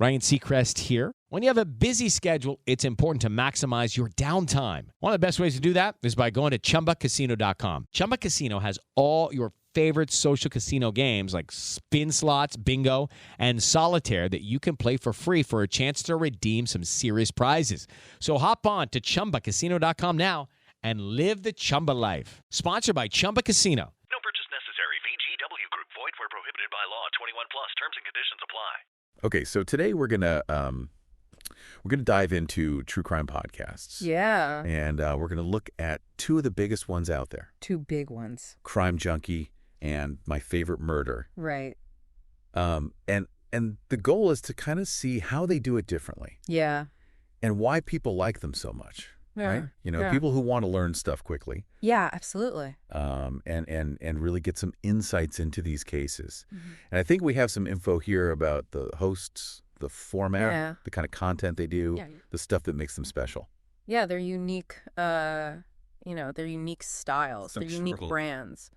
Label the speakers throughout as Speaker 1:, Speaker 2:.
Speaker 1: Ryan Seacrest here. When you have a busy schedule, it's important to maximize your downtime. One of the best ways to do that is by going to ChumbaCasino.com. Chumba Casino has all your favorite social casino games like spin slots, bingo, and solitaire that you can play for free for a chance to redeem some serious prizes. So hop on to ChumbaCasino.com now and live the Chumba life. Sponsored by Chumba Casino.
Speaker 2: No purchase necessary. VGW Group. Void where prohibited by law. 21 plus. Terms and conditions apply.
Speaker 3: Okay, so today we're gonna dive into true crime podcasts.
Speaker 4: Yeah.
Speaker 3: And we're gonna look at two of the biggest ones out there.
Speaker 4: Two big ones.
Speaker 3: Crime Junkie and My Favorite Murder.
Speaker 4: Right.
Speaker 3: And the goal is to kind of see how they do it differently.
Speaker 4: Yeah.
Speaker 3: And why people like them so much.
Speaker 4: Yeah.
Speaker 3: Right? You know, people who want to learn stuff quickly.
Speaker 4: Yeah, absolutely.
Speaker 3: And really get some insights into these cases.
Speaker 4: Mm-hmm.
Speaker 3: And I think we have some info here about the hosts, the format, the kind of content they do, the stuff that makes them special.
Speaker 4: Yeah, they're unique, they're unique styles, they're unique brands.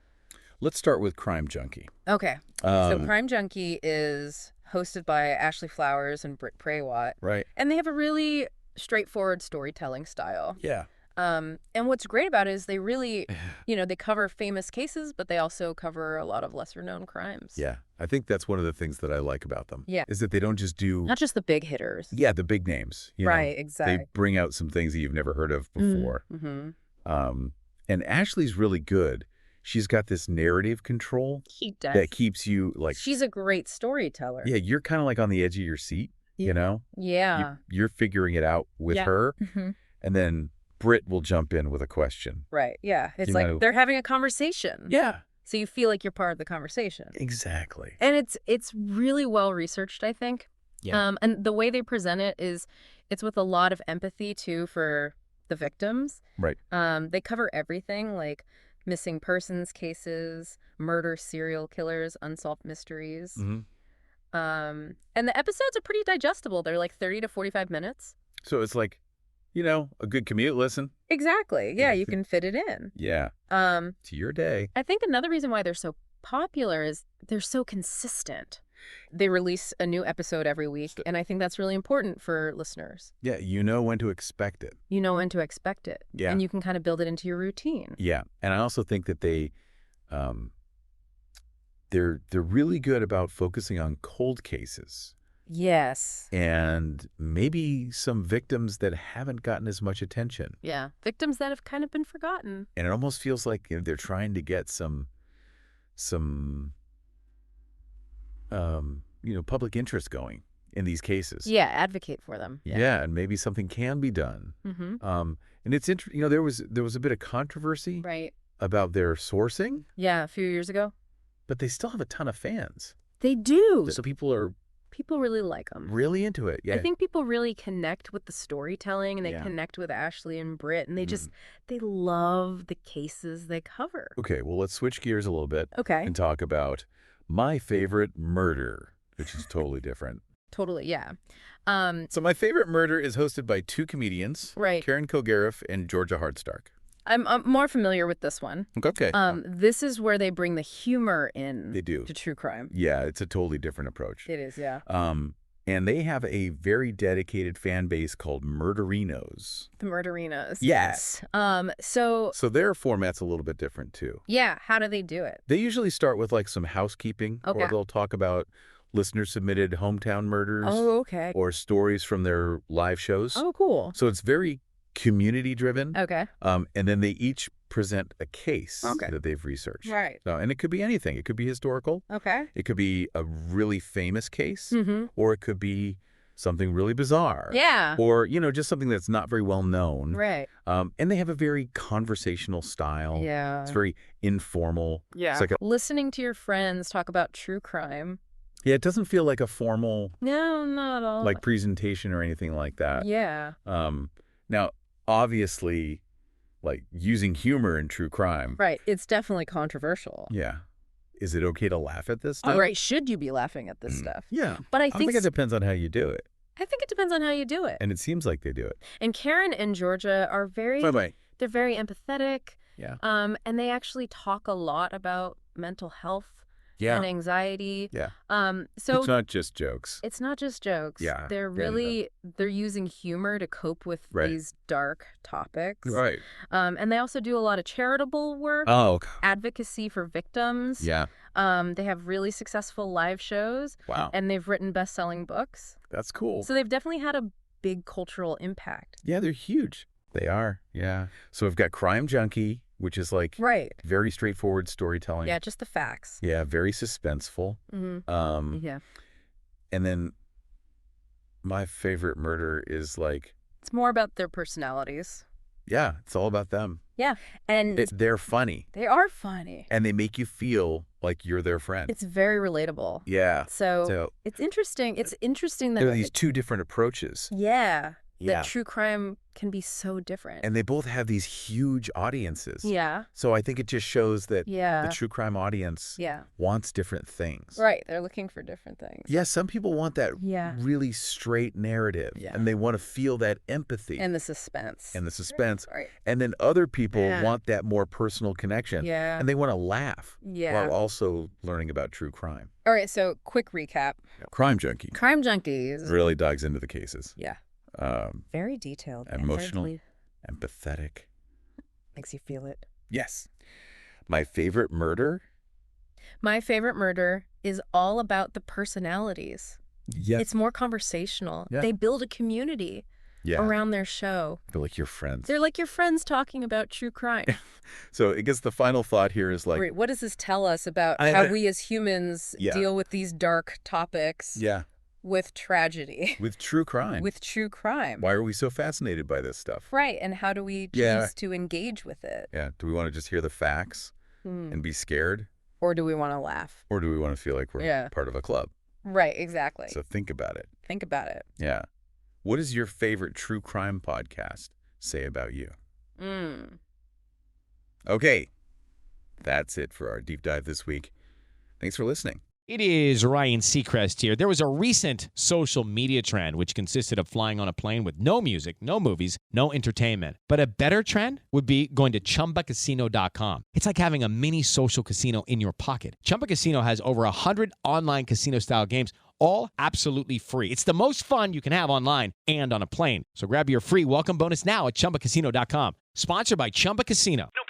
Speaker 3: Let's start with Crime Junkie.
Speaker 4: Okay. So Crime Junkie is hosted by Ashley Flowers and Britt Praywat.
Speaker 3: Right.
Speaker 4: And they have a really straightforward storytelling style.
Speaker 3: Yeah.
Speaker 4: And what's great about it is they really, they cover famous cases, but they also cover a lot of lesser known crimes.
Speaker 3: Yeah. I think that's one of the things that I like about them.
Speaker 4: Yeah.
Speaker 3: Is that they don't just do...
Speaker 4: Not just the big hitters.
Speaker 3: Yeah, the big names.
Speaker 4: Right, exactly.
Speaker 3: They bring out some things that you've never heard of before.
Speaker 4: Mm-hmm.
Speaker 3: And Ashley's really good. She's got this narrative control that keeps you like...
Speaker 4: She's a great storyteller.
Speaker 3: Yeah, you're kind of like on the edge of your seat, you know?
Speaker 4: Yeah.
Speaker 3: You're figuring it out with her.
Speaker 4: Mm-hmm.
Speaker 3: And then Britt will jump in with a question.
Speaker 4: Right, yeah. It's like they're having a conversation.
Speaker 3: Yeah.
Speaker 4: So you feel like you're part of the conversation.
Speaker 3: Exactly.
Speaker 4: And it's really well researched, I think.
Speaker 3: Yeah.
Speaker 4: And the way they present it is it's with a lot of empathy, too, for the victims.
Speaker 3: Right.
Speaker 4: They cover everything, like missing persons cases, murder, serial killers, unsolved mysteries.
Speaker 3: Mm-hmm.
Speaker 4: And the episodes are pretty digestible. They're like 30 to 45 minutes.
Speaker 3: So it's like, a good commute listen.
Speaker 4: Exactly. Yeah, you can fit it in.
Speaker 3: Yeah. To your day.
Speaker 4: I think another reason why they're so popular is they're so consistent. They release a new episode every week, and I think that's really important for listeners.
Speaker 3: Yeah, you know when to expect it.
Speaker 4: You know when to expect it.
Speaker 3: Yeah.
Speaker 4: And you can kind of build it into your routine.
Speaker 3: Yeah. And I also think that they're really good about focusing on cold cases.
Speaker 4: Yes.
Speaker 3: And maybe some victims that haven't gotten as much attention.
Speaker 4: Yeah. Victims that have kind of been forgotten.
Speaker 3: And it almost feels like they're trying to get some public interest going in these cases.
Speaker 4: Yeah, advocate for them.
Speaker 3: Yeah, and maybe something can be done.
Speaker 4: Mm-hmm.
Speaker 3: And it's interesting. There was a bit of controversy about their sourcing.
Speaker 4: Yeah, a few years ago.
Speaker 3: But they still have a ton of fans.
Speaker 4: They do.
Speaker 3: So people
Speaker 4: really like them.
Speaker 3: Really into it. Yeah.
Speaker 4: I think people really connect with the storytelling, and they connect with Ashley and Britt, and they love the cases they cover.
Speaker 3: Okay, well, let's switch gears a little bit.
Speaker 4: Okay.
Speaker 3: And talk about My Favorite Murder, which is totally different.
Speaker 4: Totally, yeah.
Speaker 3: So My Favorite Murder is hosted by two comedians, Karen Kilgariff and Georgia Hardstark.
Speaker 4: I'm more familiar with this one.
Speaker 3: Okay.
Speaker 4: This is where they bring the humor in.
Speaker 3: They do.
Speaker 4: To true crime.
Speaker 3: Yeah, it's a totally different approach.
Speaker 4: It is, yeah.
Speaker 3: And they have a very dedicated fan base called Murderinos.
Speaker 4: The Murderinos.
Speaker 3: Yes.
Speaker 4: So
Speaker 3: their format's a little bit different too.
Speaker 4: Yeah, how do they do it?
Speaker 3: They usually start with like some housekeeping, or they'll talk about listener-submitted hometown murders.
Speaker 4: Oh, okay.
Speaker 3: Or stories from their live shows.
Speaker 4: Oh, cool.
Speaker 3: So it's very community-driven.
Speaker 4: Okay.
Speaker 3: And then they each present a case that they've researched.
Speaker 4: Right.
Speaker 3: So, and it could be anything. It could be historical.
Speaker 4: Okay.
Speaker 3: It could be a really famous case.
Speaker 4: Mm-hmm.
Speaker 3: Or it could be something really bizarre.
Speaker 4: Yeah.
Speaker 3: Or, just something that's not very well known.
Speaker 4: Right.
Speaker 3: And they have a very conversational style.
Speaker 4: Yeah.
Speaker 3: It's very informal.
Speaker 4: Yeah.
Speaker 3: It's like
Speaker 4: listening to your friends talk about true crime.
Speaker 3: Yeah, it doesn't feel like a formal...
Speaker 4: No, not at all.
Speaker 3: Like presentation or anything like that.
Speaker 4: Yeah.
Speaker 3: Now, obviously, like using humor in true crime.
Speaker 4: Right. It's definitely controversial.
Speaker 3: Yeah. Is it okay to laugh at this stuff?
Speaker 4: All right. Should you be laughing at this stuff?
Speaker 3: Yeah.
Speaker 4: But I
Speaker 3: think it depends on how you do it.
Speaker 4: I think it depends on how you do it.
Speaker 3: And it seems like they do it.
Speaker 4: And Karen and Georgia are they're very empathetic.
Speaker 3: Yeah.
Speaker 4: And they actually talk a lot about mental health and anxiety.
Speaker 3: Yeah.
Speaker 4: So
Speaker 3: it's not just jokes.
Speaker 4: It's not just jokes.
Speaker 3: Yeah.
Speaker 4: They're really, they're using humor to cope with these dark topics.
Speaker 3: Right.
Speaker 4: And they also do a lot of charitable work.
Speaker 3: Oh.
Speaker 4: Advocacy for victims.
Speaker 3: Yeah.
Speaker 4: They have really successful live shows.
Speaker 3: Wow.
Speaker 4: And they've written best-selling books.
Speaker 3: That's cool.
Speaker 4: So they've definitely had a big cultural impact.
Speaker 3: Yeah, they're huge. They are. Yeah. So we've got Crime Junkie, which is like very straightforward storytelling.
Speaker 4: Yeah, just the facts.
Speaker 3: Yeah, very suspenseful.
Speaker 4: Yeah.
Speaker 3: And then my favorite murder is like...
Speaker 4: It's more about their personalities.
Speaker 3: Yeah, it's all about them.
Speaker 4: Yeah, and...
Speaker 3: they're funny.
Speaker 4: They are funny.
Speaker 3: And they make you feel like you're their friend.
Speaker 4: It's very relatable.
Speaker 3: Yeah.
Speaker 4: So it's interesting. It's interesting that...
Speaker 3: There are these two different approaches.
Speaker 4: Yeah. That true crime can be so different.
Speaker 3: And they both have these huge audiences.
Speaker 4: Yeah.
Speaker 3: So I think it just shows that the true crime audience
Speaker 4: Yeah.
Speaker 3: wants different things.
Speaker 4: Right. They're looking for different things.
Speaker 3: Yeah, some people want that really straight narrative.
Speaker 4: Yeah.
Speaker 3: And they want to feel that empathy.
Speaker 4: And the suspense.
Speaker 3: Right. And then other people want that more personal connection.
Speaker 4: Yeah.
Speaker 3: And they want to laugh
Speaker 4: while
Speaker 3: also learning about true crime.
Speaker 4: All right, so quick recap.
Speaker 3: Crime Junkie.
Speaker 4: Crime Junkies.
Speaker 3: Really dives into the cases.
Speaker 4: Yeah. Very detailed.
Speaker 3: Emotional. Empathetic.
Speaker 4: Makes you feel it.
Speaker 3: Yes. My favorite murder?
Speaker 4: My favorite murder is all about the personalities.
Speaker 3: Yes.
Speaker 4: It's more conversational.
Speaker 3: Yeah.
Speaker 4: They build a community around their show.
Speaker 3: They're like your friends.
Speaker 4: They're like your friends talking about true crime.
Speaker 3: So I guess the final thought here is like...
Speaker 4: Wait, what does this tell us about how we as humans deal with these dark topics?
Speaker 3: Yeah.
Speaker 4: With tragedy.
Speaker 3: With true crime.
Speaker 4: With true crime.
Speaker 3: Why are we so fascinated by this stuff?
Speaker 4: Right, and how do we choose to engage with it?
Speaker 3: Yeah, do we want to just hear the facts and be scared?
Speaker 4: Or do we want to laugh?
Speaker 3: Or do we want to feel like we're part of a club?
Speaker 4: Right, exactly.
Speaker 3: So think about it.
Speaker 4: Think about it.
Speaker 3: Yeah. What does your favorite true crime podcast say about you? Okay, that's it for our deep dive this week. Thanks for listening.
Speaker 1: It is Ryan Seacrest here. There was a recent social media trend which consisted of flying on a plane with no music, no movies, no entertainment. But a better trend would be going to ChumbaCasino.com. It's like having a mini social casino in your pocket. Chumba Casino has over 100 online casino-style games, all absolutely free. It's the most fun you can have online and on a plane. So grab your free welcome bonus now at ChumbaCasino.com. Sponsored by Chumba Casino.
Speaker 2: No